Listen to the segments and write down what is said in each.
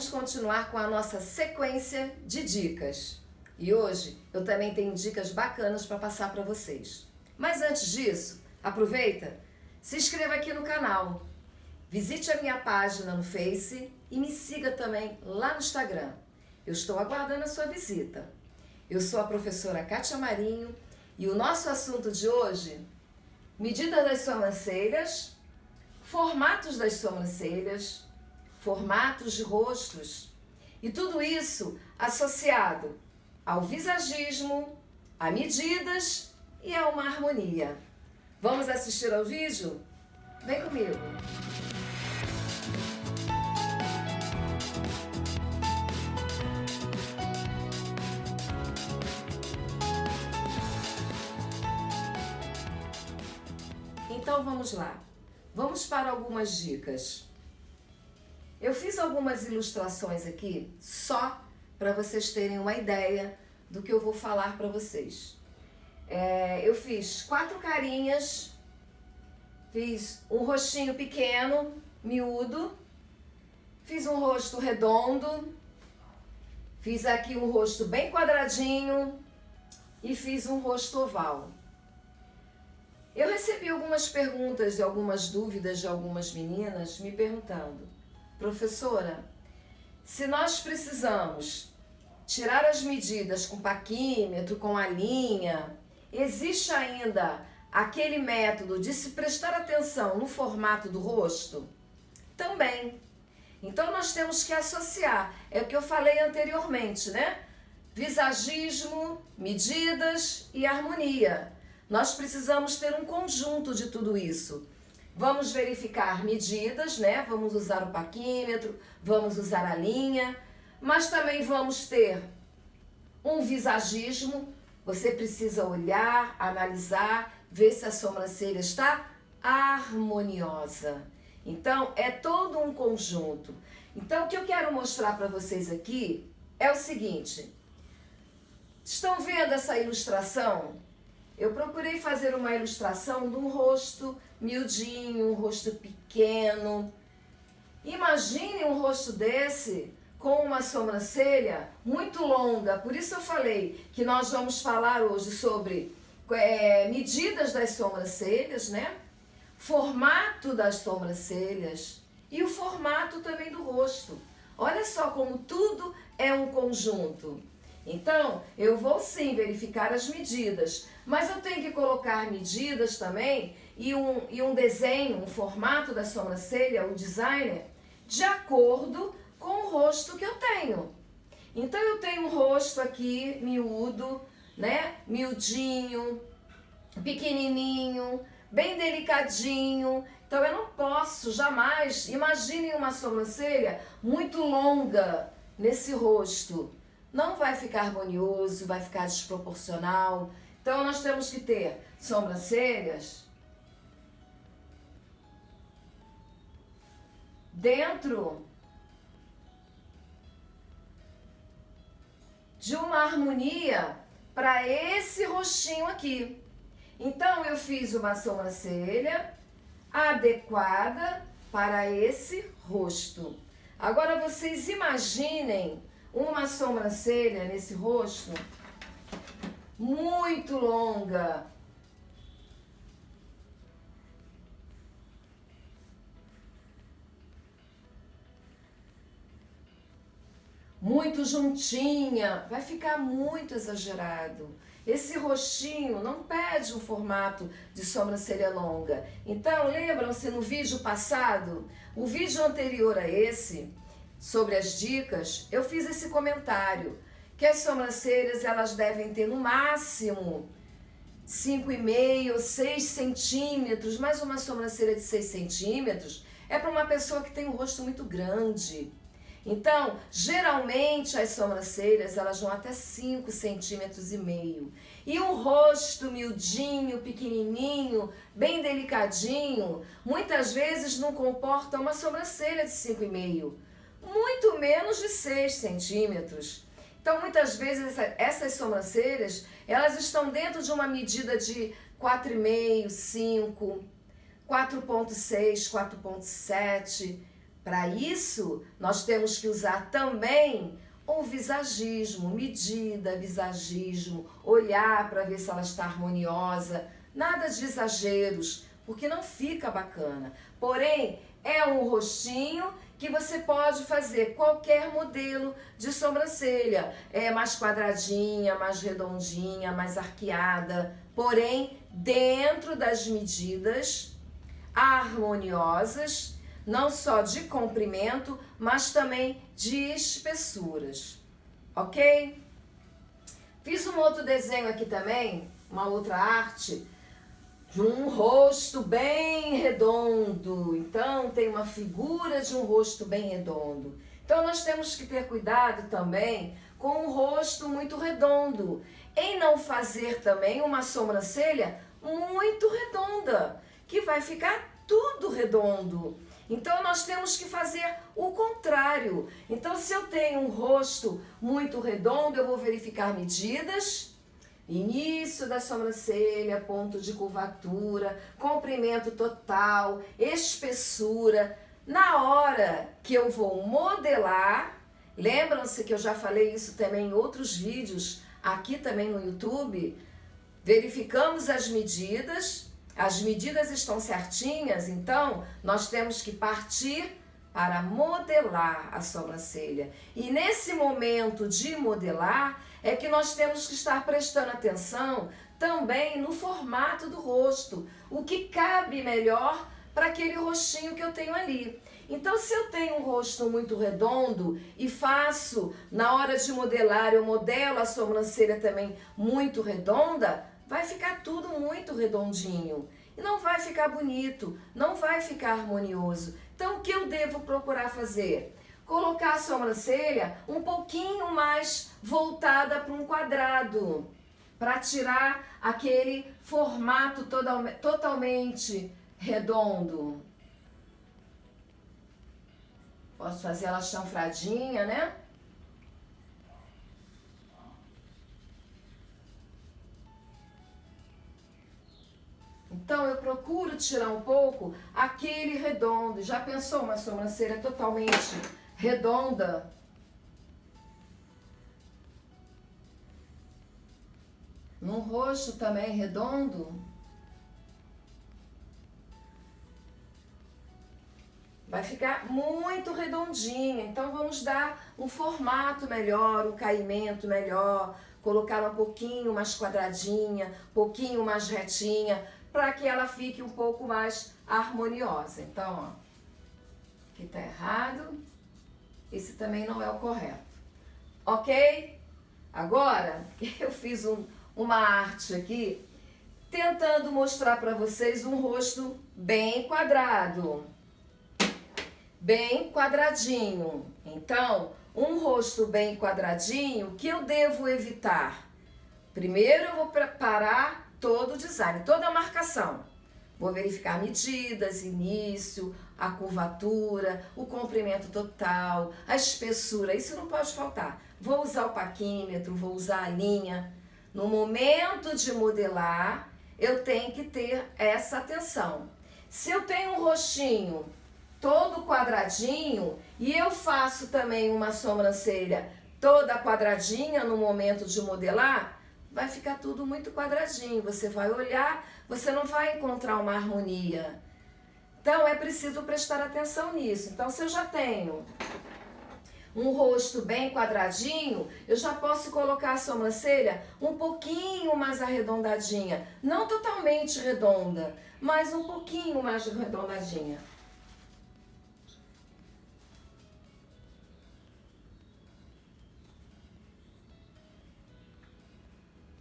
vamos continuar com a nossa sequência de dicas. E hoje eu também tenho dicas bacanas para passar para vocês. Mas antes disso, aproveita, se inscreva aqui no canal, visite a minha página no Face e me siga também lá no Instagram. Eu estou aguardando a sua visita. Eu sou a professora Kátia Marinho e o nosso assunto de hoje, medida das sobrancelhas, formatos das sobrancelhas, formatos de rostos e tudo isso associado ao visagismo, a medidas e a uma harmonia. Vamos assistir ao vídeo? Vem comigo! Então vamos lá, vamos para algumas dicas. Eu fiz algumas ilustrações aqui só para vocês terem uma ideia do que eu vou falar para vocês. Eu fiz 4 carinhas, fiz um rostinho pequeno, miúdo, fiz um rosto redondo, fiz aqui um rosto bem quadradinho e fiz um rosto oval. Eu recebi algumas perguntas e algumas dúvidas de algumas meninas me perguntando: professora, se nós precisamos tirar as medidas com paquímetro, com a linha, existe ainda aquele método de se prestar atenção no formato do rosto? Também. Então nós temos que associar, é o que eu falei anteriormente, né? Visagismo, medidas e harmonia. Nós precisamos ter um conjunto de tudo isso. Vamos verificar medidas, né? Vamos usar o paquímetro, vamos usar a linha, mas também vamos ter um visagismo. Você precisa olhar, analisar, ver se a sobrancelha está harmoniosa. Então, é todo um conjunto. Então, o que eu quero mostrar para vocês aqui é o seguinte. Estão vendo essa ilustração? Eu procurei fazer uma ilustração de um rosto miudinho, um rosto pequeno. Imagine um rosto desse com uma sobrancelha muito longa. Por isso eu falei que nós vamos falar hoje sobre medidas das sobrancelhas, né? Formato das sobrancelhas e o formato também do rosto. Olha só como tudo é um conjunto. Então, eu vou sim verificar as medidas, mas eu tenho que colocar medidas também e um desenho, um formato da sobrancelha, o designer, de acordo com o rosto que eu tenho. Então, eu tenho um rosto aqui miúdo, né? Miudinho, pequenininho, bem delicadinho. Então, eu não posso jamais, imaginem uma sobrancelha muito longa nesse rosto. Não vai ficar harmonioso, vai ficar desproporcional. Então, nós temos que ter sobrancelhas dentro de uma harmonia para esse rostinho aqui. Então, eu fiz uma sobrancelha adequada para esse rosto. Agora, vocês imaginem uma sobrancelha nesse rosto muito longa. Muito juntinha, vai ficar muito exagerado. Esse rostinho não pede um formato de sobrancelha longa. Então, lembram-se no vídeo passado, o vídeo anterior a esse, sobre as dicas, eu fiz esse comentário, que as sobrancelhas elas devem ter no máximo 5,5, 6 centímetros, mas uma sobrancelha de 6 centímetros é para uma pessoa que tem um rosto muito grande. Então, geralmente as sobrancelhas elas vão até 5,5 centímetros. E um rosto miudinho, pequenininho, bem delicadinho, muitas vezes não comporta uma sobrancelha de 5,5, muito menos de 6 centímetros. Então, muitas vezes essas sobrancelhas, elas estão dentro de uma medida de 4,5, 5, 4,6, 4,7, Para isso, nós temos que usar também o visagismo, medida, visagismo, olhar para ver se ela está harmoniosa, nada de exageros, porque não fica bacana. Porém, é um rostinho que você pode fazer qualquer modelo de sobrancelha, mais quadradinha, mais redondinha, mais arqueada, porém dentro das medidas harmoniosas, não só de comprimento, mas também de espessuras, ok? Fiz um outro desenho aqui também, uma outra arte, de um rosto bem redondo. Então, tem uma figura de um rosto bem redondo. Então, nós temos que ter cuidado também com um rosto muito redondo, em não fazer também uma sobrancelha muito redonda, que vai ficar tudo redondo. Então, nós temos que fazer o contrário. Então, se eu tenho um rosto muito redondo, eu vou verificar medidas. Início da sobrancelha, ponto de curvatura, comprimento total, espessura. Na hora que eu vou modelar, lembram-se que eu já falei isso também em outros vídeos, aqui também no YouTube, verificamos as medidas estão certinhas, então nós temos que partir para modelar a sobrancelha. E nesse momento de modelar, é que nós temos que estar prestando atenção também no formato do rosto, o que cabe melhor para aquele rostinho que eu tenho ali. Então, se eu tenho um rosto muito redondo e faço, na hora de modelar, eu modelo a sobrancelha também muito redonda, vai ficar tudo muito redondinho. E não vai ficar bonito, não vai ficar harmonioso. Então, o que eu devo procurar fazer? Colocar a sobrancelha um pouquinho mais voltada para um quadrado, para tirar aquele formato totalmente redondo. Posso fazer ela chanfradinha, né? Então, eu procuro tirar um pouco aquele redondo. Já pensou uma sobrancelha totalmente redonda? Num rosto também redondo? Vai ficar muito redondinha. Então, vamos dar um formato melhor, um caimento melhor, colocar um pouquinho mais quadradinha, um pouquinho mais retinha, para que ela fique um pouco mais harmoniosa. Então, ó, aqui tá errado, esse também não é o correto, ok? Agora, eu fiz uma arte aqui, tentando mostrar para vocês um rosto bem quadrado, bem quadradinho. Então, um rosto bem quadradinho, o que eu devo evitar? Primeiro eu vou preparar todo o design, toda a marcação. Vou verificar medidas, início, a curvatura, o comprimento total, a espessura, isso não pode faltar. Vou usar o paquímetro, vou usar a linha. No momento de modelar, eu tenho que ter essa atenção. Se eu tenho um rostinho todo quadradinho e eu faço também uma sobrancelha toda quadradinha no momento de modelar, vai ficar tudo muito quadradinho. Você vai olhar, você não vai encontrar uma harmonia. Então, é preciso prestar atenção nisso. Então, se eu já tenho um rosto bem quadradinho, eu já posso colocar a sobrancelha um pouquinho mais arredondadinha. Não totalmente redonda, mas um pouquinho mais arredondadinha.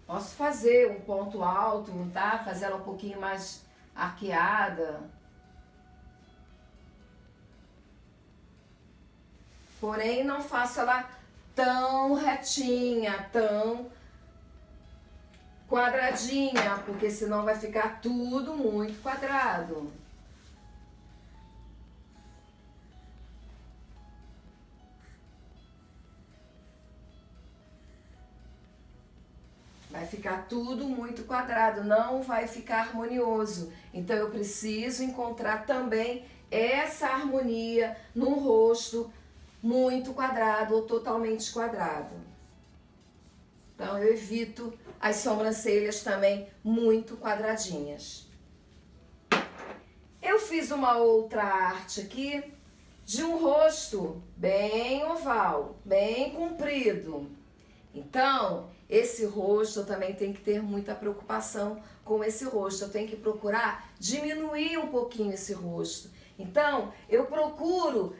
Posso fazer um ponto alto, tá? Fazer ela um pouquinho mais arqueada. Porém, não faço ela tão retinha, tão quadradinha, porque senão vai ficar tudo muito quadrado. Vai ficar tudo muito quadrado, não vai ficar harmonioso. Então eu preciso encontrar também essa harmonia num rosto muito quadrado ou totalmente quadrado. Então eu evito as sobrancelhas também muito quadradinhas. Eu fiz uma outra arte aqui de um rosto bem oval, bem comprido. Então, esse rosto eu também tenho que ter muita preocupação com esse rosto. Eu tenho que procurar diminuir um pouquinho esse rosto. Então, eu procuro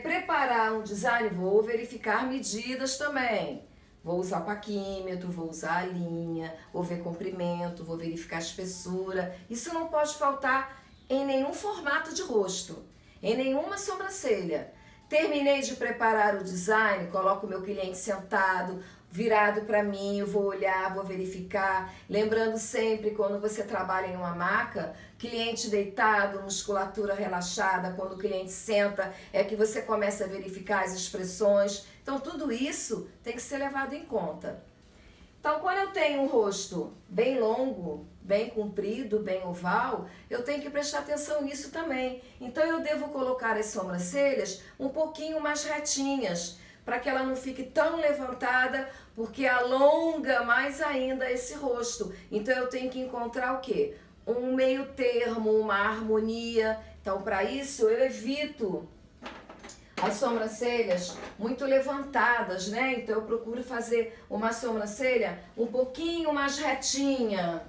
preparar um design, vou verificar medidas também. Vou usar paquímetro, vou usar a linha, vou ver comprimento, vou verificar a espessura. Isso não pode faltar em nenhum formato de rosto, em nenhuma sobrancelha. Terminei de preparar o design, coloco o meu cliente sentado, virado para mim, eu vou olhar, vou verificar. Lembrando sempre, quando você trabalha em uma maca, cliente deitado, musculatura relaxada, quando o cliente senta, é que você começa a verificar as expressões. Então, tudo isso tem que ser levado em conta. Então, quando eu tenho um rosto bem longo, bem comprido, bem oval, eu tenho que prestar atenção nisso também. Então, eu devo colocar as sobrancelhas um pouquinho mais retinhas, para que ela não fique tão levantada, porque alonga mais ainda esse rosto. Então, eu tenho que encontrar o quê? Um meio termo, uma harmonia. Então, para isso, eu evito as sobrancelhas muito levantadas, né? Então eu procuro fazer uma sobrancelha um pouquinho mais retinha.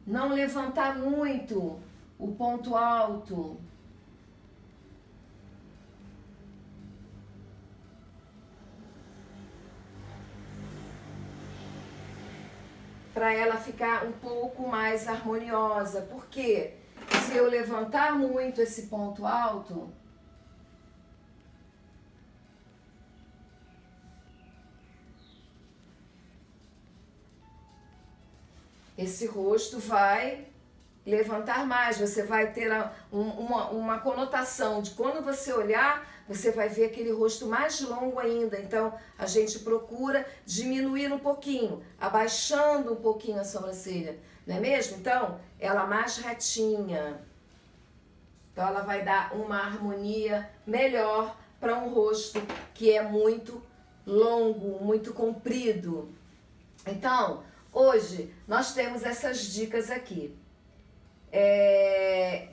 Não levantar muito o ponto alto. Para ela ficar um pouco mais harmoniosa. Por quê? Se eu levantar muito esse ponto alto, esse rosto vai levantar mais, você vai ter uma conotação de quando você olhar, você vai ver aquele rosto mais longo ainda. Então, a gente procura diminuir um pouquinho, abaixando um pouquinho a sobrancelha, não é mesmo? Então, ela mais retinha. Então, ela vai dar uma harmonia melhor para um rosto que é muito longo, muito comprido. Então, hoje, nós temos essas dicas aqui.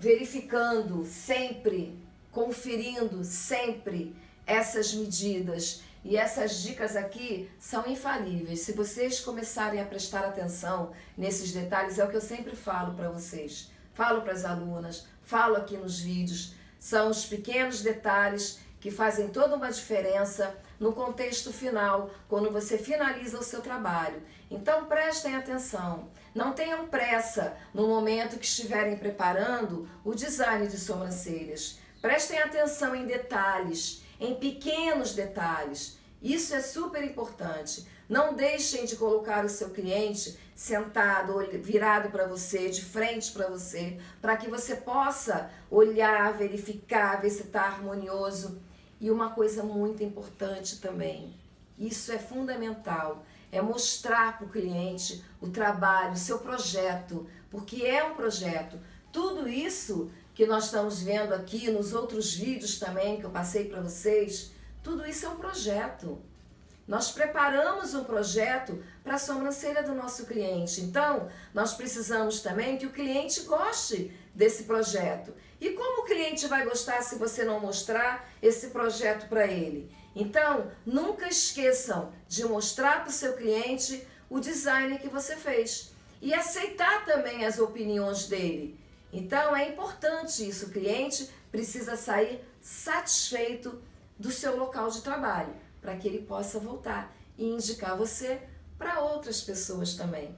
Verificando sempre, conferindo sempre essas medidas. E essas dicas aqui são infalíveis. Se vocês começarem a prestar atenção nesses detalhes, é o que eu sempre falo para vocês. Falo para as alunas, falo aqui nos vídeos. São os pequenos detalhes que fazem toda uma diferença no contexto final, quando você finaliza o seu trabalho. Então prestem atenção, não tenham pressa no momento que estiverem preparando o design de sobrancelhas. Prestem atenção em detalhes, em pequenos detalhes. Isso é super importante. Não deixem de colocar o seu cliente sentado, virado para você, de frente para você, para que você possa olhar, verificar, ver se está harmonioso. E uma coisa muito importante também, isso é fundamental, é mostrar para o cliente o trabalho, o seu projeto, porque é um projeto. Tudo isso que nós estamos vendo aqui, nos outros vídeos também que eu passei para vocês, tudo isso é um projeto. Nós preparamos um projeto para a sobrancelha do nosso cliente. Então, nós precisamos também que o cliente goste desse projeto. E como o cliente vai gostar se você não mostrar esse projeto para ele? Então, nunca esqueçam de mostrar para o seu cliente o design que você fez. E aceitar também as opiniões dele. Então, é importante isso. O cliente precisa sair satisfeito do seu local de trabalho, para que ele possa voltar e indicar você para outras pessoas também.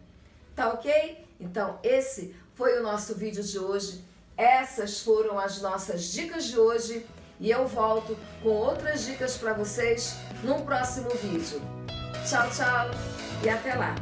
Tá ok? Então, esse foi o nosso vídeo de hoje. Essas foram as nossas dicas de hoje e eu volto com outras dicas para vocês num próximo vídeo. Tchau, tchau e até lá!